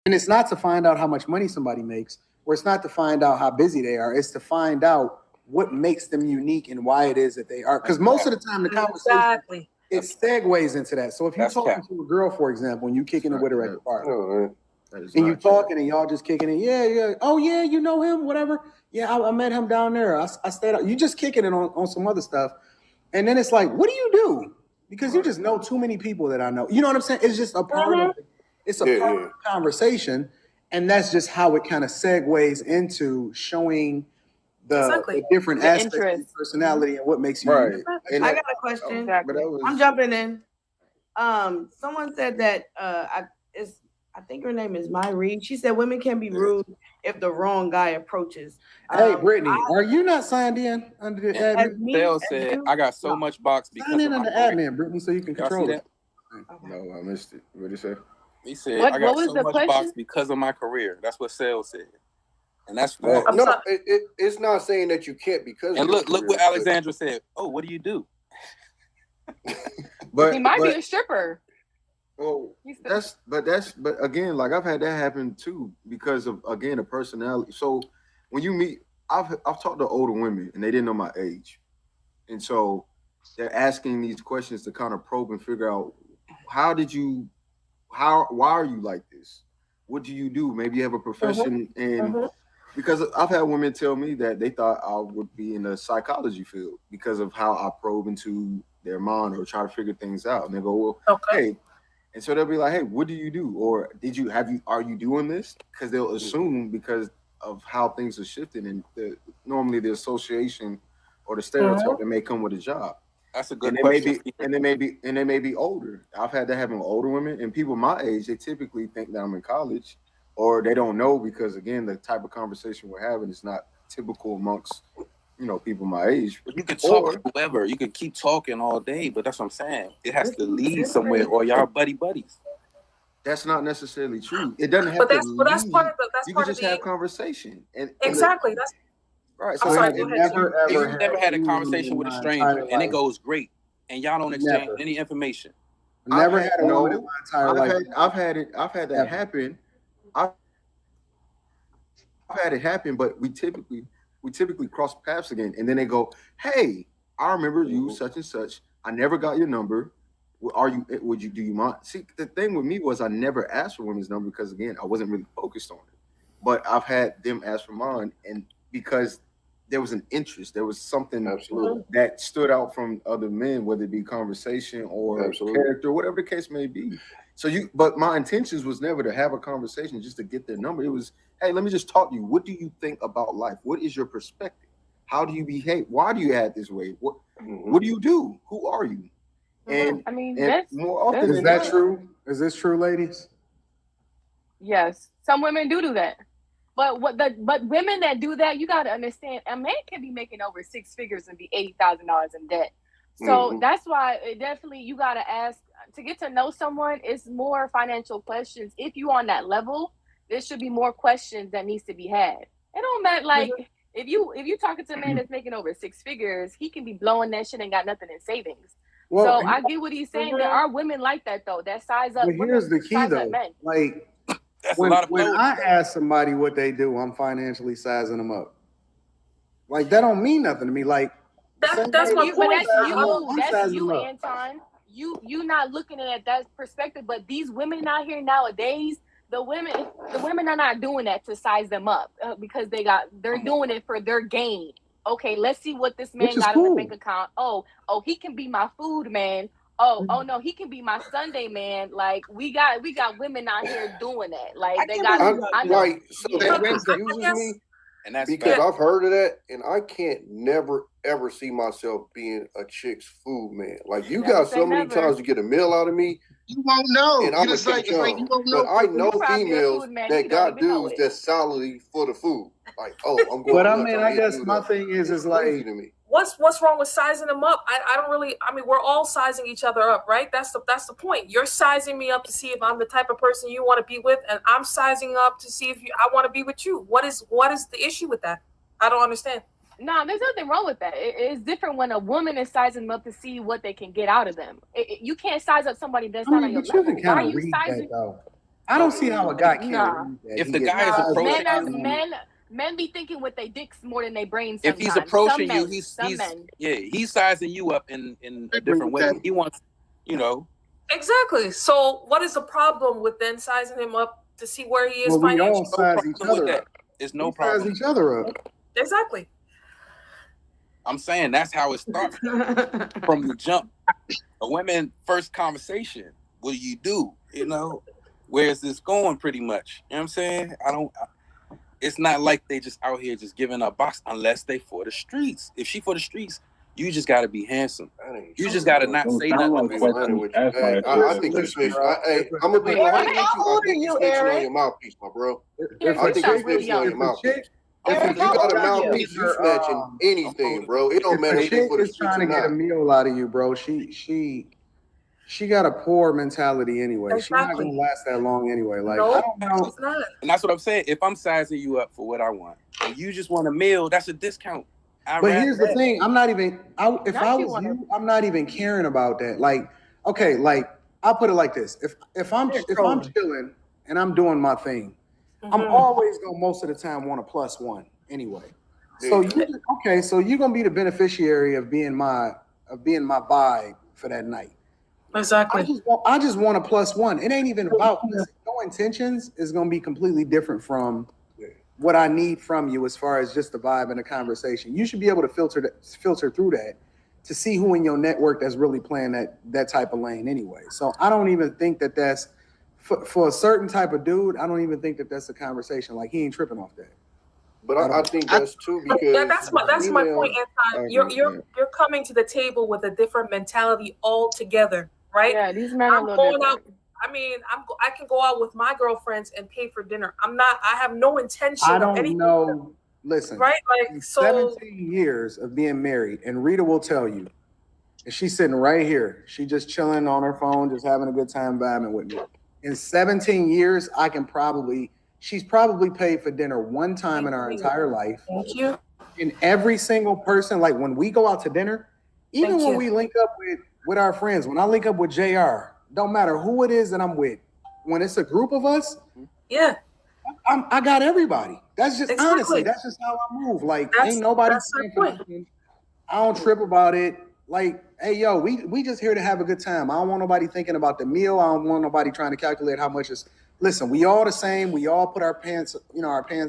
And it's not to find out how much money somebody makes, or it's not to find out how busy they are. It's to find out what makes them unique and why it is that they are. Because most of the time, the conversation it segues into that. So if you're talking to a girl, for example, and you kicking it with her at the bar, and you talking and y'all just kicking it, yeah, oh yeah, you know him, whatever. Yeah, I met him down there. I stayed out. You just kicking it on some other stuff, and then it's like, what do you do? Because you just know too many people that I know. You know what I'm saying? It's just a part of it's a part of the conversation, and that's just how it kind of segues into showing the different aspects of your personality and what makes you unique. And I got a question. I'm jumping in. Someone said that I think her name is Myrie. She said women can be rude if the wrong guy approaches. Hey, Brittany, are you not signed in under the admin? Dale said, I got so much box because sign in under admin, Brittany, so you can control it. No, I missed it. What did he say? He said, I got so much box because of my career. That's what Sale said. And that's no, it's not saying that you can't because. And look what Alexandra said. Oh, what do you do? But he might be a stripper. Well, but again, like I've had that happen too because of again a personality. So when you meet, I've talked to older women and they didn't know my age, and so they're asking these questions to kind of probe and figure out why are you like this? What do you do? Maybe you have a profession and. Because I've had women tell me that they thought I would be in the psychology field because of how I probe into their mind or try to figure things out. And they go, well, hey. And so they'll be like, hey, what do you do? Or are you doing this? Because they'll assume because of how things are shifting and normally the association or the stereotype that may come with a job. That's a good question. And they may be older. I've had that happen with older women and people my age, they typically think that I'm in college. Or they don't know because again, the type of conversation we're having is not typical amongst, people my age. You can talk to whoever. You can keep talking all day, but that's what I'm saying. It has to lead somewhere, or y'all buddies. That's not necessarily true. It doesn't have to lead. But that's part of you can just have conversation. Exactly. That's right. So you've never had a conversation with a stranger, and it goes great, and y'all don't exchange any information. Never had a woman in my entire life. I've had that happen. I've had it happen, but we typically cross paths again, and then they go, "Hey, I remember you, such and such. I never got your number. Do you mind?" See, the thing with me was I never asked for women's number because again, I wasn't really focused on it. But I've had them ask for mine, and because there was an interest, there was something that stood out from other men, whether it be conversation or character, whatever the case may be. But my intentions was never to have a conversation just to get their number. It was, hey, let me just talk to you. What do you think about life? What is your perspective? How do you behave? Why do you act this way? What do you do? Who are you? And I mean, more often is that true? Is this true, ladies? Yes, some women do that. But women that do that, you got to understand, a man can be making over 6 figures and be $80,000 in debt. So that's why definitely you got to ask to get to know someone. It's more financial questions. If you on that level, there should be more questions that needs to be had. It don't matter like if you talking to a man that's making over 6 figures, he can be blowing that shit and got nothing in savings. Well, so I get what he's saying. There are women like that though. That size up. But here's the key though. Like when I ask somebody what they do, I'm financially sizing them up. Like that don't mean nothing to me. Like that's my point. But that's you, Anton. You not looking at that perspective. But these women out here nowadays, the women are not doing that to size them up because they're doing it for their gain. Okay, let's see what this man got in the bank account. Oh, he can be my food man. Oh no, he can be my Sunday man. Like we got women out here doing that. Like they got right. So that confuses me. And that's because I've heard of that, and I can't never ever see myself being a chick's food man. Like you got so many times to get a meal out of me, you won't know. And I'm like you won't know. But I know females that got dudes that's solidly for the food. Like, oh, I'm going. But I mean, I guess my thing is like, what's wrong with sizing them up? I don't really. I mean, we're all sizing each other up, right? That's the point. You're sizing me up to see if I'm the type of person you want to be with, and I'm sizing up to see if I want to be with you. What is the issue with that? I don't understand. No, there's nothing wrong with that. It's different when a woman is sizing them up to see what they can get out of them. You can't size up somebody that's not on your level. Why are you sizing? I don't see how a guy can't. Nah. If the guy is approaching men be thinking with their dicks more than their brains. If he's approaching you, he's sizing you up in a different way. He wants, Exactly. So what is the problem with then sizing him up to see where he is Well, we financially? all size each other up. There's no problem. Size each other up. Exactly. I'm saying that's how it starts from the jump. A women first conversation. What do you do? Where is this going? Pretty much. You know what I'm saying? It's not like they just out here just giving up box unless they for the streets. If she for the streets, you just got to be handsome. You just got to not say nothing. I think you snitched. I'm gonna be honest with you. I think you snitching on your mouthpiece, my bro. I think you snitching on your mouthpiece. If you got a mouthpiece, you snatching anything, bro. It don't matter. If a chick is trying to get a meal out of you, bro, she got a poor mentality anyway. Exactly. She's not gonna last that long anyway. Like, I don't know. And that's what I'm saying. If I'm sizing you up for what I want, and you just want a meal, that's a discount. But here's the thing: I'm not even. If I was you, I'm not even caring about that. Like, okay, like I'll put it like this: if I'm chilling and I'm doing my thing, I'm always gonna most of the time want a +1 anyway. So so you're gonna be the beneficiary of being my vibe for that night. Exactly. I just want a +1. It ain't even about no intentions. Is gonna be completely different from what I need from you as far as just the vibe and the conversation. You should be able to filter through that to see who in your network that's really playing that type of lane anyway. So I don't even think that's for a certain type of dude. I don't even think that's a conversation. Like, he ain't tripping off that. But I think that's too, because that's my point, Anton. You're coming to the table with a different mentality altogether, right? Yeah, these men are a little different. I can go out with my girlfriends and pay for dinner. I have no intention of anything. I don't know. Listen, right? Like, so 17 years of being married, and Rita will tell you, and she's sitting right here. She just chilling on her phone, just having a good time vibing with me. In 17 years, she's probably paid for dinner one time in our entire life. Thank you. And every single person, like when we go out to dinner, even when we link up with our friends, when I link up with JR, don't matter who it is that I'm with, when it's a group of us, I got everybody. That's just honestly, that's just how I move. Like, ain't nobody saying for nothing. I don't trip about it. Like, hey, yo, we just here to have a good time. I don't want nobody thinking about the meal. I don't want nobody trying to calculate how much is. Listen, we all the same. We all put our pants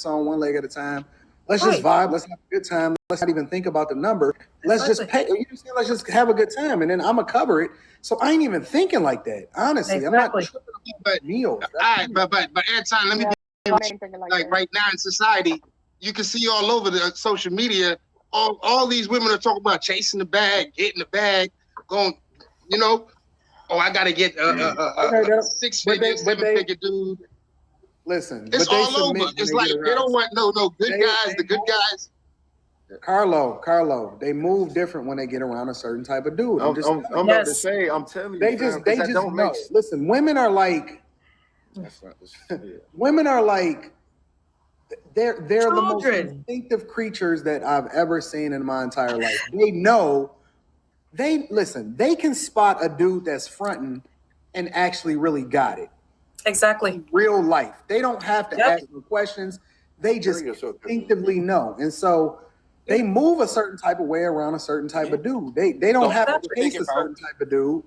on one leg at a time. Let's just vibe. Let's have a good time. Let's not even think about the number. Let's just pay. Let's just have a good time, and then I'm gonna cover it. So I ain't even thinking like that. Honestly, I'm not tripping about meals. All right, but Anton, let me like right now in society, you can see all over the social media. All these women are talking about chasing the bag, getting the bag, going. I gotta get a 6-figure, 7-figure dude. Listen, it's all over. It's like they don't want no good guys. The good guys. Carlo, they move different when they get around a certain type of dude. I'm about to say, I'm telling you, they just know. Listen, women are like, they're the most instinctive creatures that I've ever seen in my entire life. They know. They can spot a dude that's fronting and actually really got it. Exactly. In real life. They don't have to ask them questions. They just instinctively know. And so they move a certain type of way around a certain type of dude. They don't have to chase a certain type of dude.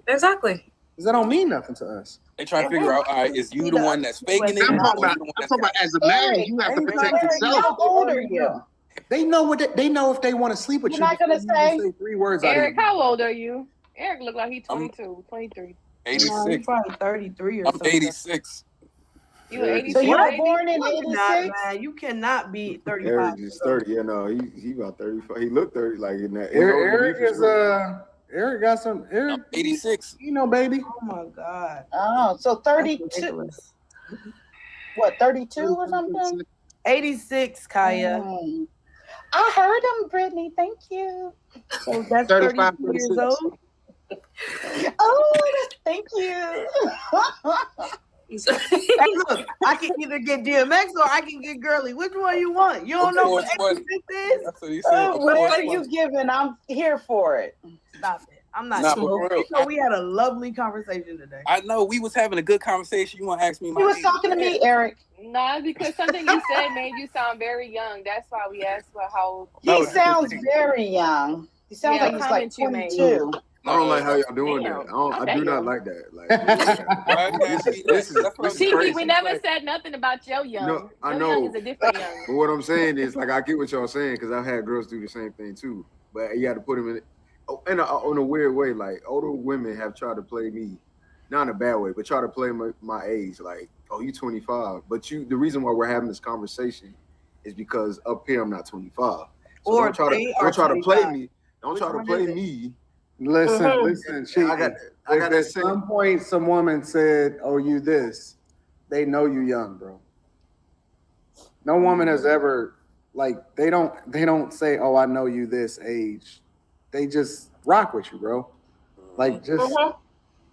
Exactly. Because that don't mean nothing to us. They try to figure out, all right, is you the one that's faking it? I'm talking about as a man, you have to protect yourself. How old are you? They know if they want to sleep with you. You're not gonna say 3 words. Eric, how old are you? Eric look like he's 22, 23. 86. No, he's probably 33 or I'm something. 86. You 86? So you were born in 86? Man, you cannot be 35. Eric is 30. Yeah, no, he about 35. He looked 30 like in that. Eric got some. Eric, 86. Baby. Oh my God. Oh, so 32. What, 32 or something? 86, Kaya. I heard him, Brittany. Thank you. So that's 35 years old. Oh, thank you. Hey, look, I can either get DMX or I can get Girly. Which one you want? You don't know what 86 is? Whatever you giving, I'm here for it. Stop it. I'm not. Nah, but for real, So we had a lovely conversation today. I know we was having a good conversation. You want to ask me my He was age? talking to me, Eric. Nah, because something you said made you sound very young. That's why we asked for how old. He sounds very young. He sounds like he's like 22. I don't like how y'all doing that. I do not like that. Like, this is Tiki, we never said nothing about your young. No, I your know. young is a different young. But what I'm saying is, like, I get what y'all saying because I've had girls do the same thing too. But you got to put them in a weird way. Like, older women have tried to play me, not in a bad way, but try to play my age. Like, oh, you 25. But the reason why we're having this conversation is because up here I'm not 25. So Or don't try to play me. Don't try to play me. Listen, Chief. I got that. At some point, some woman said, "Oh, you this." They know you young, bro. No woman has ever they don't say, "Oh, I know you this age." They just rock with you, bro. Like just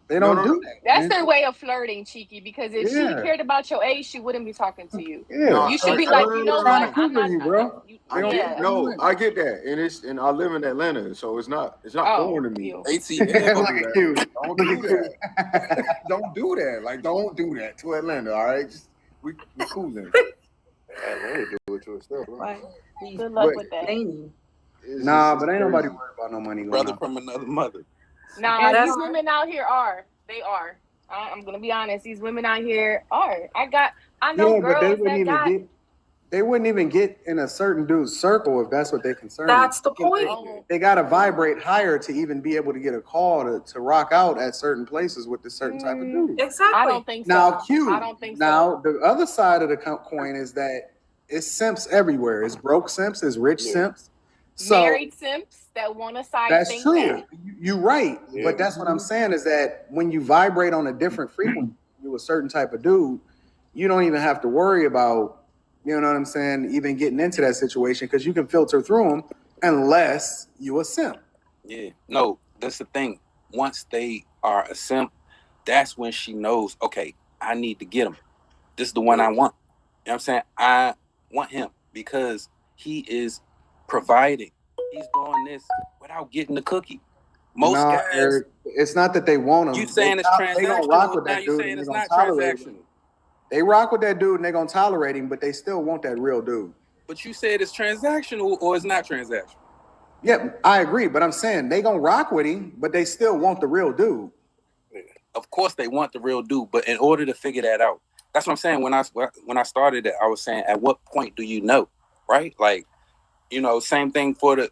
they don't do that. That's their way of flirting, Cheeky. Because if she cared about your age, she wouldn't be talking to you. Yeah, you should be like, you know what? I'm not, bro. I get that, and I live in Atlanta, so it's not foreign to me. ATL, don't do that. Don't do that. Like, don't do that to Atlanta. All right, we cooling. Atlanta do it to itself. Right? Good luck with that. Nah, but ain't nobody worried about no money. Brother from another mother. Nah, these women out here are. They are. I'm gonna be honest. These women out here are. I know girls that they wouldn't even get in a certain dude's circle if that's what they're concerned. That's the point. They gotta vibrate higher to even be able to get a call to rock out at certain places with this certain type of dude. Exactly. I don't think so. Now, I don't think so. Now, the other side of the coin is that it's simps everywhere. It's broke simps. It's rich simps. So, married simps that want to side. That's true. You're right. Yeah. But that's what I'm saying is that when you vibrate on a different frequency with a certain type of dude, you don't even have to worry about, you know what I'm saying, even getting into that situation because you can filter through them unless you a simp. Yeah. No, that's the thing. Once they are a simp, that's when she knows, okay, I need to get him. This is the one I want. You know what I'm saying? I want him because he is providing. He's doing this without getting the cookie. Most guys, Eric, it's not that they want him. You saying it's transactional? They don't rock with that dude. Saying it's not transactional. They rock with that dude and they're gonna tolerate him, but they still want that real dude. But you said it's transactional or it's not transactional. Yeah, I agree. But I'm saying they gonna rock with him, but they still want the real dude. Of course, they want the real dude, but in order to figure that out, that's what I'm saying. When I started it, I was saying, at what point do you know, right? Like, you know, same thing for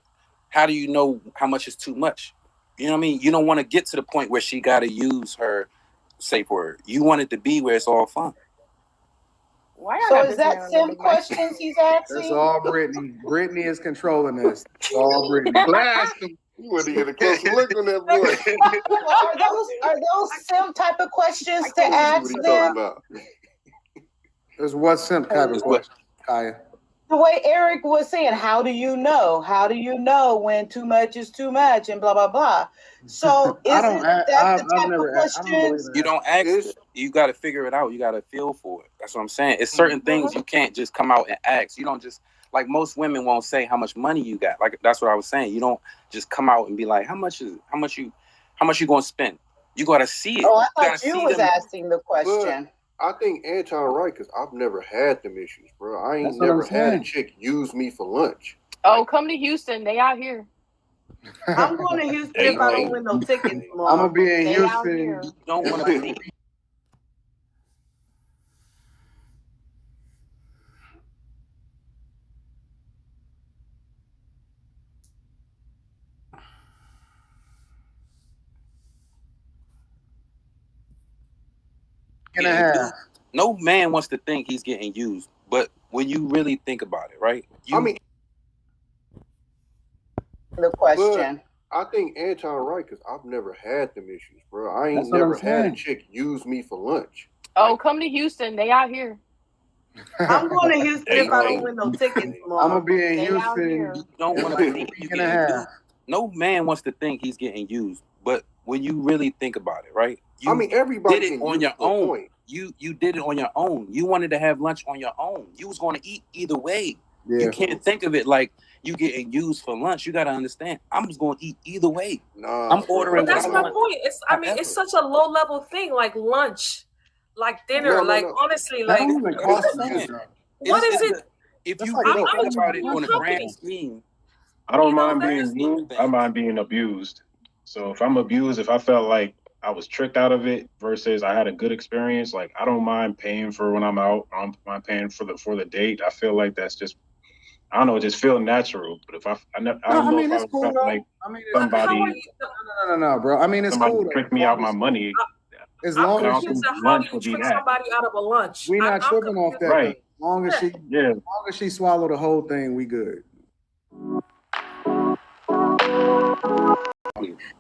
how do you know how much is too much? You know what I mean? You don't want to get to the point where she got to use her safe word. You want it to be where it's all fun. So is that sim questions he's asking? That's all Brittany. Brittany is controlling this. It's all Brittany. Blast him. You wouldn't get a close look on that boy. Are those sim type of questions to ask them? There's what simp type of question, Kaya? The way Eric was saying, how do you know? How do you know when too much is too much and blah, blah, blah. So isn't that the type of questions? You don't ask. You got to figure it out. You got to feel for it. That's what I'm saying. It's certain things you can't just come out and ask. You don't just, like most women won't say how much money you got. Like that's what I was saying. You don't just come out and be like, how much you going to spend? You got to see it. Oh, I thought you was asking the question. I think Anton right because I've never had them issues, bro. I ain't never had a chick use me for lunch. Oh, come to Houston. They out here. I'm going to Houston if I don't win no tickets tomorrow. I'm going to be in Houston. Don't want to be. No man wants to think he's getting used, but when you really think about it, right? The question. I think Anton right because I've never had them issues, bro. I ain't never had a chick use me for lunch. Oh, come to Houston. They out here. I'm going to Houston if I don't win no tickets tomorrow. I'm going to be in Houston. Don't want to think you getting used. No man wants to think he's getting used, but when you really think about it, right? Everybody did it on your own. You did it on your own. You wanted to have lunch on your own. You was going to eat either way. Yeah. You can't think of it like you getting used for lunch. You got to understand. I'm just going to eat either way. Nah, I'm ordering. But that's my point. It's such a low level thing, like lunch, like dinner, honestly, like what is it? If you really think about it on a grand scheme, I don't mind being used. I mind being abused. So if I'm abused, if I felt like I was tricked out of it versus I had a good experience, like I don't mind paying for when I'm out. I don't mind paying for the date. I feel like that's just, I don't know, it just feel natural. But if I don't know if I cool, felt like somebody, no, bro. I mean, it's cool. Tricked me out my money. As long as lunch would be that. Somebody out of a lunch. We're not tripping off that. Right. As long as she swallow the whole thing, we good.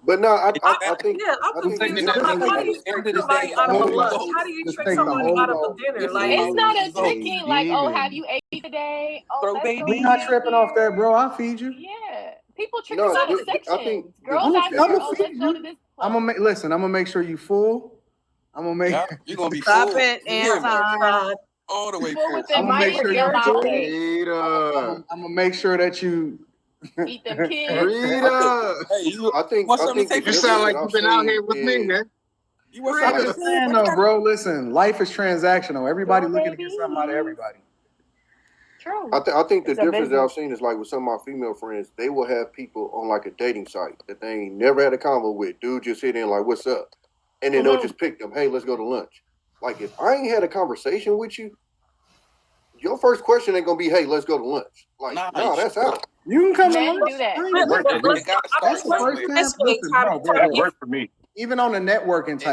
But no, I think I'm confused. How do you trick somebody out of a lunch? How do you trick somebody out of a dinner? Like, it's not a tricking. Like, oh, have you ate today? Oh, we not tripping off that, bro. I'll feed you. Yeah, people trick us out of sections. Girls out here, oh, let's go to this. I'm gonna make sure you full. I'm gonna make. You're gonna be Stop full. it, Anton. All the way Full full. with them mighty I'm gonna make sure that you eat them kids. Rita. I think you sound like you've been out here with me, man. I'm just saying though, bro. Listen, life is transactional. Everybody looking to get something out of everybody. True. I think the difference that I've seen is like with some of my female friends, they will have people on like a dating site that they ain't never had a convo with. Dude just sit in like, what's up? And then they'll just pick them, hey, let's go to lunch. Like if I ain't had a conversation with you, your first question ain't gonna be, hey, let's go to lunch. Like, no, that's out. You can come Men to lunch. do that. That's the first time. That worked for me. Even on the networking type